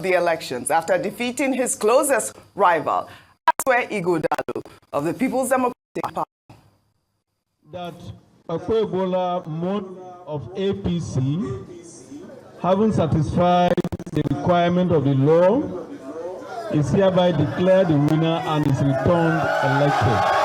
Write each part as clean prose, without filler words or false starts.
the elections after defeating his closest rival, Aswe Ighodalo of the People's Democratic Party. That Akwe-Ebola mode of APC, having satisfied the requirement of the law, is hereby declared the winner and is returned elected.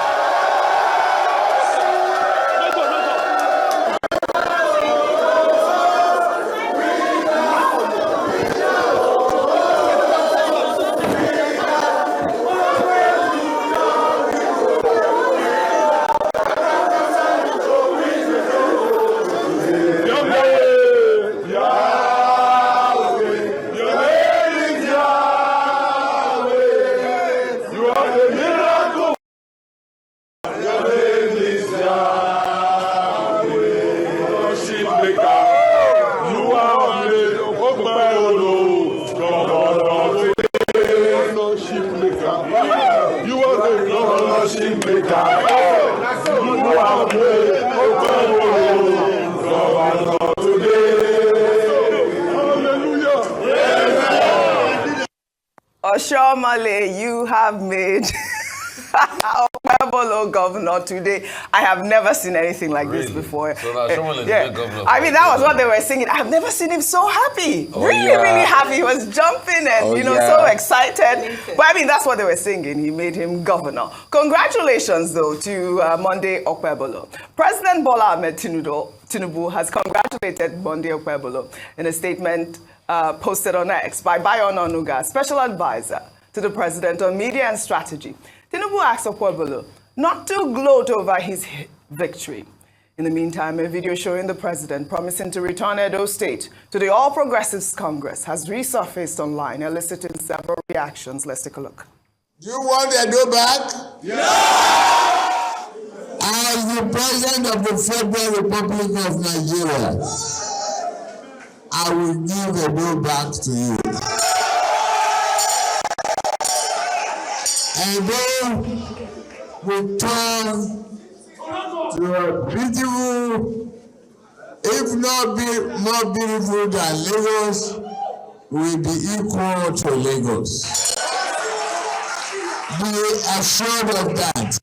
Oshomale, you have made Okpebolo governor today. I have never seen anything like this before. So now Oshomale is the governor. I mean, that was what they were singing. I've never seen him so happy. Really happy. He was jumping and, so excited. But I mean, that's what they were singing. He made him governor. Congratulations, though, to Monday Okpebolo. President Bola Ahmed Tinubu has congratulated Monday Okpebolo in a statement posted on X by Bayon Onuga, special advisor to the president on media and strategy. Tinubu asked Okpebolo not to gloat over his victory. In the meantime, a video showing the president promising to return Edo State to the All Progressives Congress has resurfaced online, eliciting several reactions. Let's take a look. Do you want Edo back? Yeah! As the president of the Federal Republic of Nigeria, I will give Edo back to you. Edo will turn to a beautiful, if not more beautiful than Lagos, will be equal to Lagos. Be assured of that.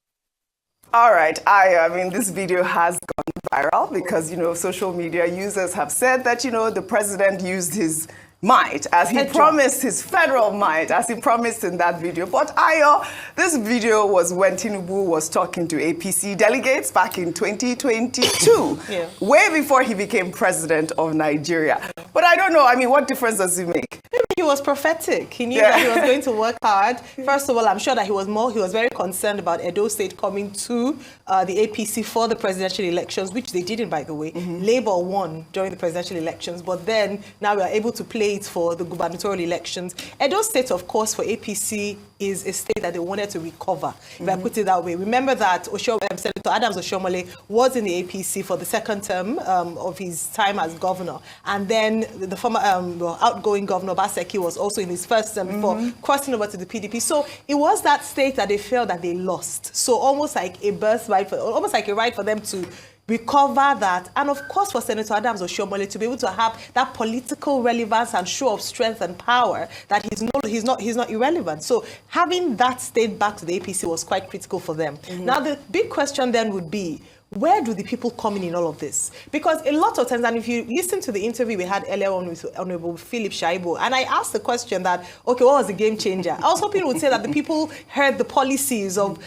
All right. I mean, this video has gone viral because, social media users have said that, the president used his might, as he promised, his federal might, as he promised in that video. But Ayo, this video was when Tinubu was talking to APC delegates back in 2022, way before he became president of Nigeria. But I don't know, I mean, what difference does it make? He was prophetic. He knew that he was going to work hard. First of all, I'm sure that he was very concerned about Edo State coming to the APC for the presidential elections, which they didn't, by the way. Labour won during the presidential elections, but then now we are able to play it for the gubernatorial elections. Edo State, of course, for APC is a state that they wanted to recover, if I put it that way. Remember that Senator Adams Oshomole was in the APC for the second term of his time as governor. And then the former outgoing governor, Obaseki, was also in his first term before crossing over to the PDP. So it was that state that they felt that they lost. So almost like a birthright, almost like a right for them to recover that. And of course, for Senator Adams Oshomole to be able to have that political relevance and show of strength and power, that he's not irrelevant. So having that state back to the APC was quite critical for them. Now, the big question then would be, where do the people come in all of this? Because a lot of times, and if you listen to the interview we had earlier on with Honorable Philip Shaibu, and I asked the question that, okay, what was the game changer? I was hoping he would say that the people heard the policies of,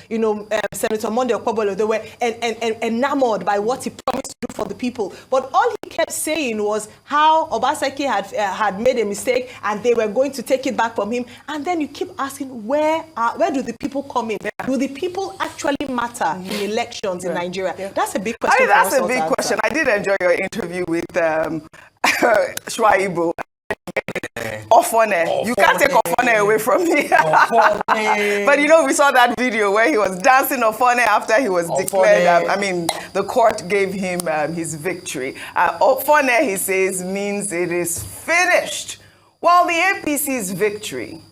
Senator Monday Okpebolo. They were enamored by what he promised to do for the people. But all he kept saying was how Obaseki had made a mistake and they were going to take it back from him. And then you keep asking, where do the people come in? Do the people actually matter in elections in Nigeria? That's a big question. I mean, that's a big question. I did enjoy your interview with Shwaibu. Ofone. You can't take Ofone away from me. But we saw that video where he was dancing Ofone after he was declared. The court gave him his victory. Ofone, he says, means it is finished. Well, the APC's victory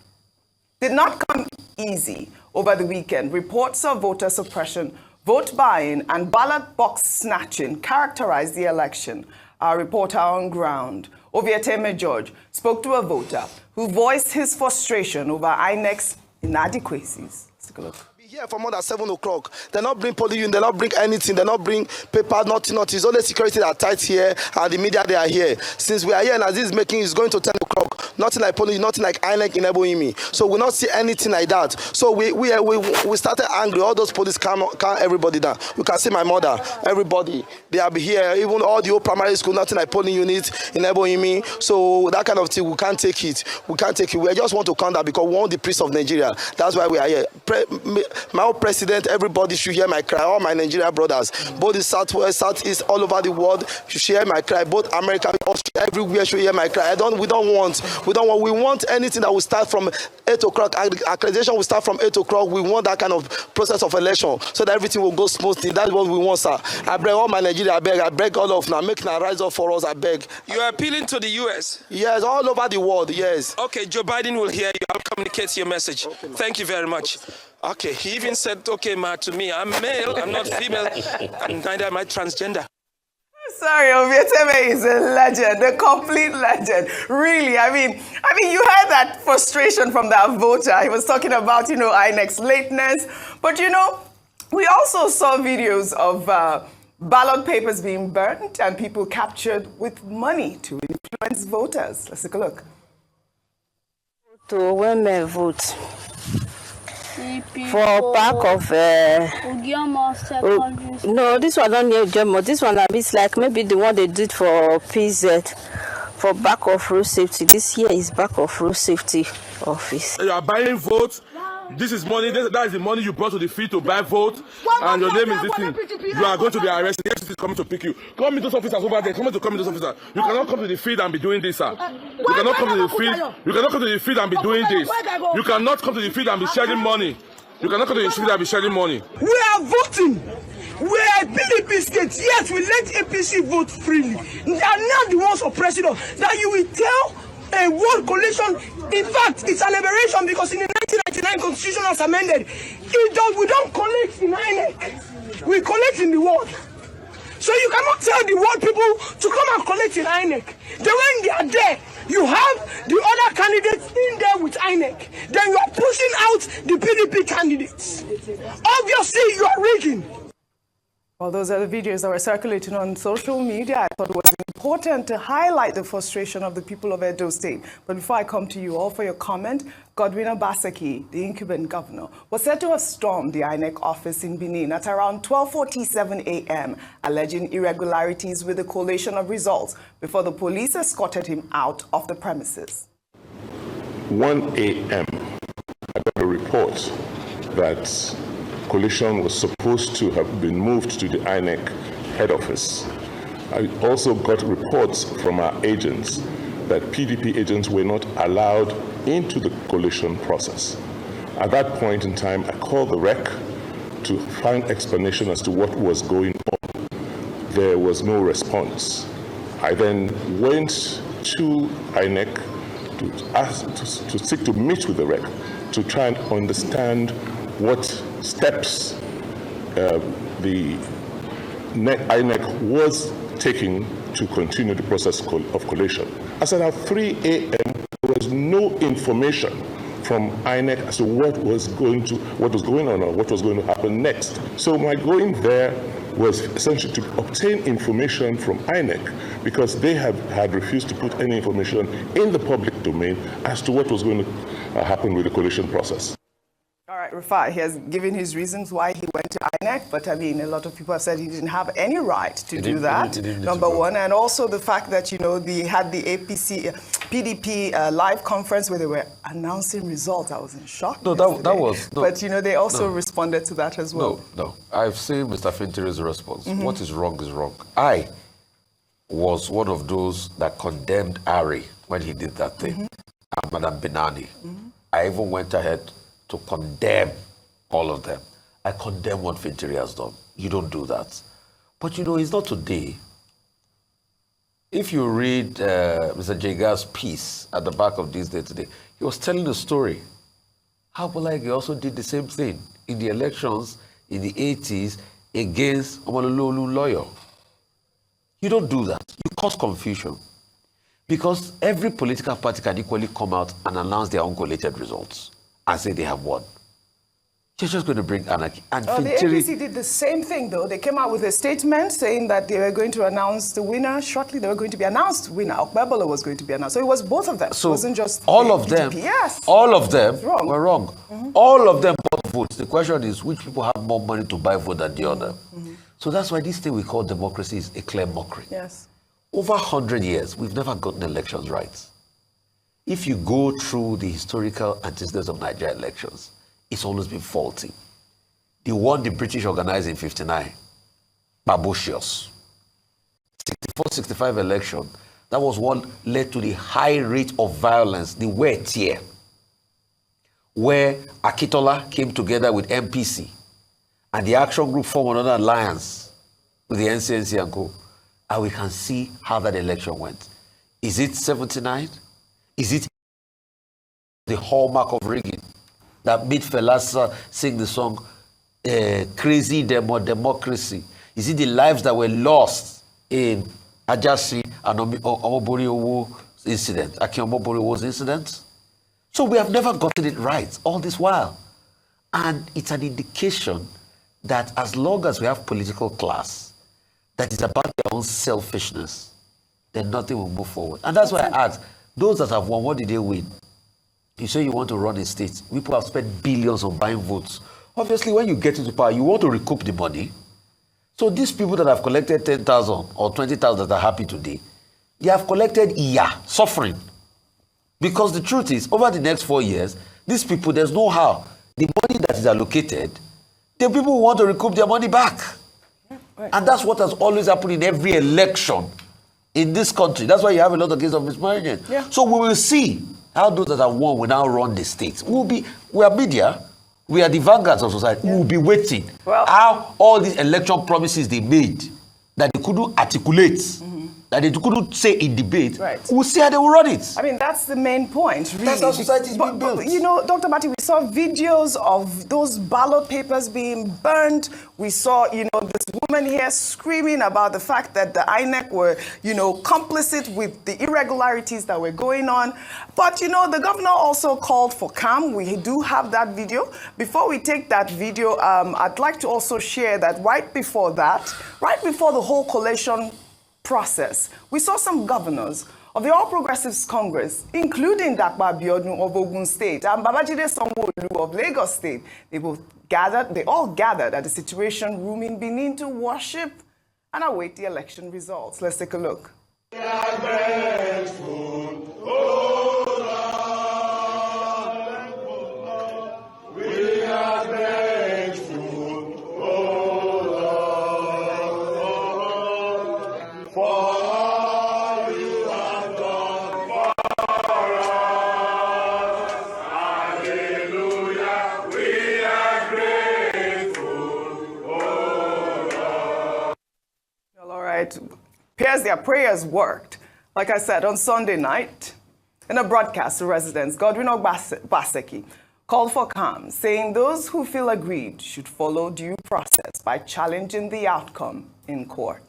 did not come easy over the weekend. Reports of voter suppression, vote buying, and ballot box snatching characterized the election. our reporter on ground, Obieteme George, spoke to a voter who voiced his frustration over INEC's inadequacies. Let's take a look. Here for more than 7 o'clock. They not bring police, they not bring anything, they not bring paper, nothing. It's only security that are tight here and the media they are here. Since we are here and as this is making is going to 10 o'clock, nothing like police, nothing like INEC in Eboimi. So we not see anything like that. So we started angry. All those police calm everybody down. You can see my mother, everybody, they are here. Even all the old primary school, nothing like polling units in Eboimi. So that kind of thing, we can't take it. We can't take it. We just want to calm down because we want the peace of Nigeria. That's why we are here. My own president, everybody should hear my cry. All my Nigerian brothers, both the Southwest, Southeast, all over the world should hear my cry. Both America, Austria, everywhere should hear my cry. We want anything that will start from 8 o'clock. Accreditation will start from 8 o'clock. We want that kind of process of election so that everything will go smoothly. That's what we want, sir. I beg all my Nigeria, I beg all of now, make now rise up for us, I beg. You are appealing to the U.S.? Yes, all over the world, yes. Okay, Joe Biden will hear you. I'll communicate your message. Okay, thank you very much. Okay, he even said, okay, ma, to me, I'm male, I'm not female, and neither am I transgender. Sorry, Obieteme is a legend, a complete legend. Really, I mean, you heard that frustration from that voter. He was talking about, INEC's lateness. But, we also saw videos of ballot papers being burnt and people captured with money to influence voters. Let's take a look. To women vote. For back of no, this one don't need Ujiomo. This one is like maybe the one they did for PZ for back of road safety. This here is back of road safety office. You are buying votes. This is money. That is the money you brought to the field to buy vote, and your name is this thing. You are going to be arrested. Yes, is coming to pick you. Come meet those officers over there. Come meet those officers. You cannot come to the field and be doing this, sir. You cannot come to the field. You cannot come to the field and be doing this. You cannot come to the field and be sharing money. You cannot come to the field and be sharing money. We are voting. We are PDP states. Yes, we let APC vote freely. They are not the ones oppressing us. That you will tell a world coalition. In fact, it's an aberration because in the 1999 Constitution as amended, we don't collect in INEC. We collect in the world. So you cannot tell the world people to come and collect in INEC. Then when they are there, you have the other candidates in there with INEC. Then you are pushing out the PDP candidates. Obviously, you are rigging. Well, those are the videos that were circulating on social media. I thought it was important to highlight the frustration of the people of Edo State. But before I come to you all for your comment, Godwin Obaseki, the incumbent governor, was said to have stormed the INEC office in Benin at around 12:47 a.m., alleging irregularities with the collation of results before the police escorted him out of the premises. 1 a.m., I got a report that collation was supposed to have been moved to the INEC head office. I also got reports from our agents that PDP agents were not allowed into the collation process. At that point in time, I called the REC to find explanation as to what was going on. There was no response. I then went to INEC to seek to meet with the REC to try and understand what steps the INEC was taking to continue the process of collation. As at 3 a.m., there was no information from INEC as to what was going on or what was going to happen next. So my going there was essentially to obtain information from INEC because they had refused to put any information in the public domain as to what was going to happen with the collation process. All right, Rufai, he has given his reasons why he went to INEC, but I mean, a lot of people have said he didn't have any right to do that, number one, and also the fact that, they had the PDP live conference where they were announcing results. I was in shock. No, that was... No, but, they also responded to that as well. No. I've seen Mr. Finteri's response. Mm-hmm. What is wrong is wrong. I was one of those that condemned Ari when he did that thing, and Madam Benani. Mm-hmm. I even went ahead to condemn all of them. I condemn what Fintiri has done. You don't do that. But it's not today. If you read Mr. Jega's piece at the back of This Day Today, he was telling a story. How Bolage also did the same thing in the elections in the 80s against Omalulu lawyer. You don't do that. You cause confusion. Because every political party can equally come out and announce their own collated results and say they have won. You're just going to bring anarchy. And the APC did the same thing, though. They came out with a statement saying that they were going to announce the winner shortly. They were going to be announced winner. Okpebolo was going to be announced. So it was both of them. So it wasn't just all of them. Yes. All of them were wrong. All of them bought votes. The question is, which people have more money to buy vote than the other? So that's why this thing we call democracy is a clear mockery. Yes. Over 100 years, we've never gotten elections right. If you go through the historical antecedents of Nigeria elections, it's always been faulty. The one the British organized in 59, Babocious. 64-65 election, that was what led to the high rate of violence, the wet tier, where Akitola came together with MPC, and the action group formed another alliance with the NCNC and co. And we can see how that election went. Is it 79? Is it the hallmark of rigging that made Felasa sing the song Crazy Democracy? Is it the lives that were lost in Ajasi and Omoboriwo's incident, Aki Omoboriwo's incident? So we have never gotten it right all this while. And it's an indication that as long as we have political class that is about their own selfishness, then nothing will move forward. And that's why I ask, those that have won, what did they win? You say you want to run a state. People have spent billions on buying votes. Obviously, when you get into power, you want to recoup the money. So these people that have collected 10,000 or 20,000 that are happy today, they have collected suffering. Because the truth is, over the next 4 years, these people, there's no how. The money that is allocated, the people want to recoup their money back. And that's what has always happened in every election in this country. That's why you have a lot of cases of mismanagement. Yeah. So we will see how those that have won will now run the states. We are media. We are the vanguards of society. We will be waiting how all these election promises they made that they couldn't articulate, that they couldn't say in debate, we'll see how they will run it. I mean, that's the main point, really. That's how society is being built. But, you know, Dr. Bati, we saw videos of those ballot papers being burned. We saw, you know, this woman here screaming about the fact that the INEC were, you know, complicit with the irregularities that were going on. But, you know, the governor also called for calm. We do have that video. Before we take that video, I'd like to also share that right before the whole collation process, we saw some governors of the All Progressives Congress, including Dakwa Abiodun of Ogun State and Babajide Sanwo-Olu of Lagos State. They all gathered at the Situation Room in Benin to worship and await the election results. Let's take a look. We are grateful, oh Lord. We are grateful, oh Lord, for all you have done for us. Hallelujah. We are grateful, oh Lord. All right. Appears their prayers worked. Like I said, on Sunday night, in a broadcast to residents, Godwin Obaseki called for calm, saying those who feel aggrieved should follow due process by challenging the outcome in court.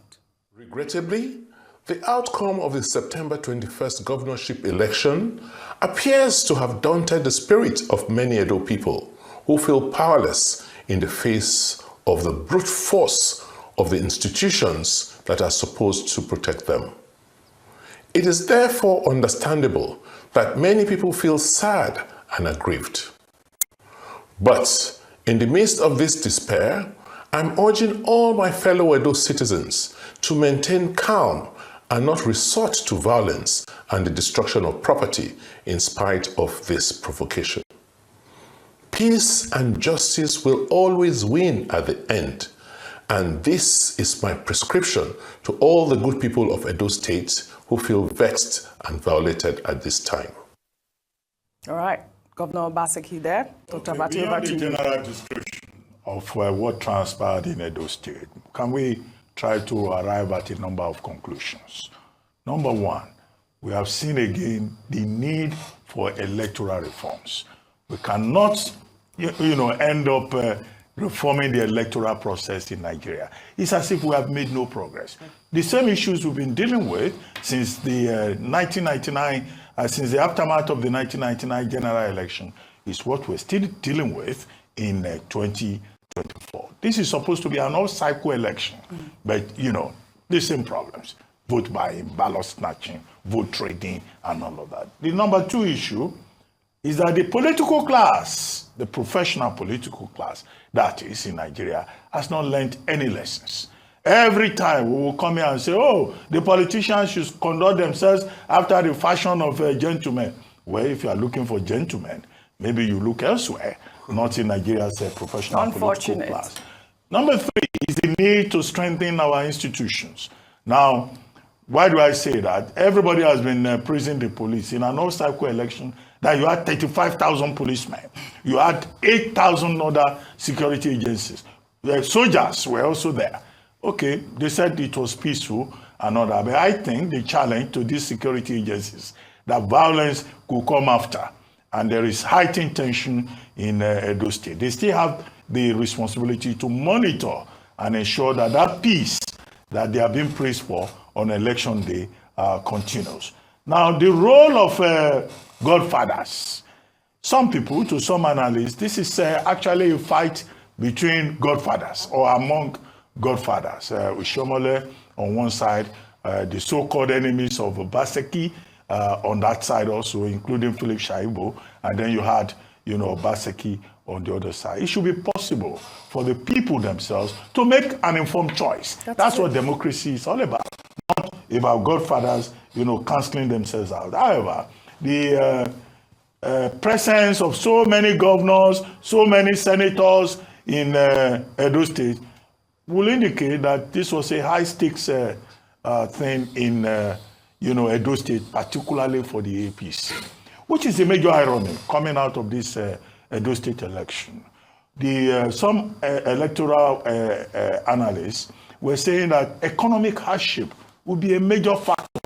Regrettably, the outcome of the September 21st governorship election appears to have daunted the spirit of many Edo people who feel powerless in the face of the brute force of the institutions that are supposed to protect them. It is therefore understandable that many people feel sad and aggrieved. But in the midst of this despair, I'm urging all my fellow Edo citizens to maintain calm and not resort to violence and the destruction of property in spite of this provocation. Peace and justice will always win at the end. And this is my prescription to all the good people of Edo State who feel vexed and violated at this time. All right. Governor Obaseki there. Dr. Bati, over to you. Beyond the general description of what transpired in Edo State, can we try to arrive at a number of conclusions? Number one, we have seen again the need for electoral reforms. We cannot, end up reforming the electoral process in Nigeria. It's as if we have made no progress. The same issues we've been dealing with since the 1999, since the aftermath of the 1999 general election is what we're still dealing with in 2024. This is supposed to be an all-cycle election, but, you know, the same problems. Vote buying, ballot snatching, vote trading, and all of that. The number two issue is that the political class, the professional political class, that is in Nigeria, has not learned any lessons. Every time we will come here and say, oh, the politicians should conduct themselves after the fashion of gentlemen. Well, if you are looking for gentlemen, maybe you look elsewhere, not in Nigeria's professional political class. Number three is the need to strengthen our institutions. Now, why do I say that? Everybody has been praising the police. In an all-cycle election, that you had 35,000 policemen. You had 8,000 other security agencies. The soldiers were also there. Okay, they said it was peaceful and all that, but I think the challenge to these security agencies that violence could come after, and there is heightened tension in Edo State. They still have the responsibility to monitor and ensure that that peace that they are being praised for on election day continues. Now, the role of godfathers. Some people, to some analysts, this is actually a fight between godfathers or among godfathers. Ushomole on one side, the so-called enemies of Obaseki on that side also, including Philip Shaibu, and then you had, you know, Obaseki on the other side. It should be possible for the people themselves to make an informed choice. That's what democracy is all about. Not about godfathers, you know, cancelling themselves out. However, the presence of so many governors, so many senators in Edo State will indicate that this was a high-stakes thing in, you know, Edo State, particularly for the APC, which is a major irony coming out of this Edo State election. Some electoral analysts were saying that economic hardship would be a major factor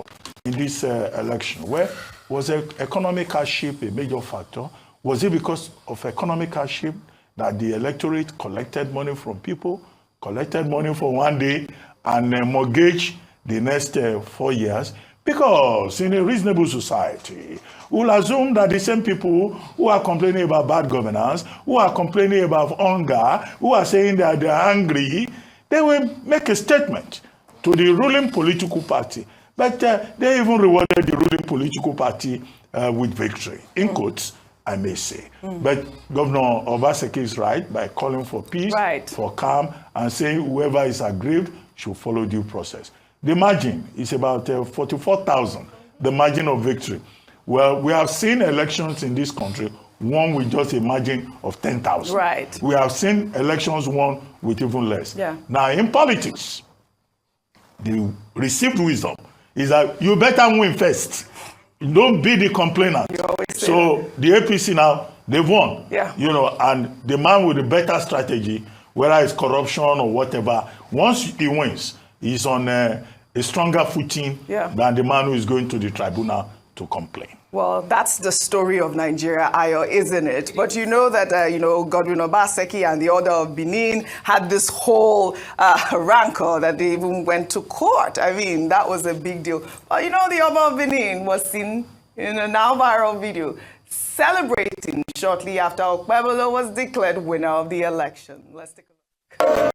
in this election. Where was economic hardship a major factor? Was it because of economic hardship that the electorate collected money from people, collected money for one day, and mortgaged the next 4 years? Because in a reasonable society, we'll assume that the same people who are complaining about bad governance, who are complaining about hunger, who are saying that they're angry, they will make a statement to the ruling political party. But they even rewarded the ruling political party with victory, in quotes, I may say. But Governor Obaseki is right by calling for peace, for calm, and saying whoever is aggrieved should follow due process. The margin is about 44,000, the margin of victory. Well, we have seen elections in this country won with just a margin of 10,000. Right. We have seen elections won with even less. Yeah. Now, in politics, the received wisdom is that you better win first. Don't be the complainant. So the APC now, they've won. Yeah. You know, and the man with the better strategy, whether it's corruption or whatever, once he wins, he's on a stronger footing than the man who is going to the tribunal to complain. Well, that's the story of Nigeria, Ayo, isn't it? But you know that, you know, Godwin Obaseki and the Order of Benin had this whole rancor that they even went to court. I mean, that was a big deal. Well, you know, the Order of Benin was seen in a now viral video celebrating shortly after Okpebolo was declared winner of the election. Let's take a look.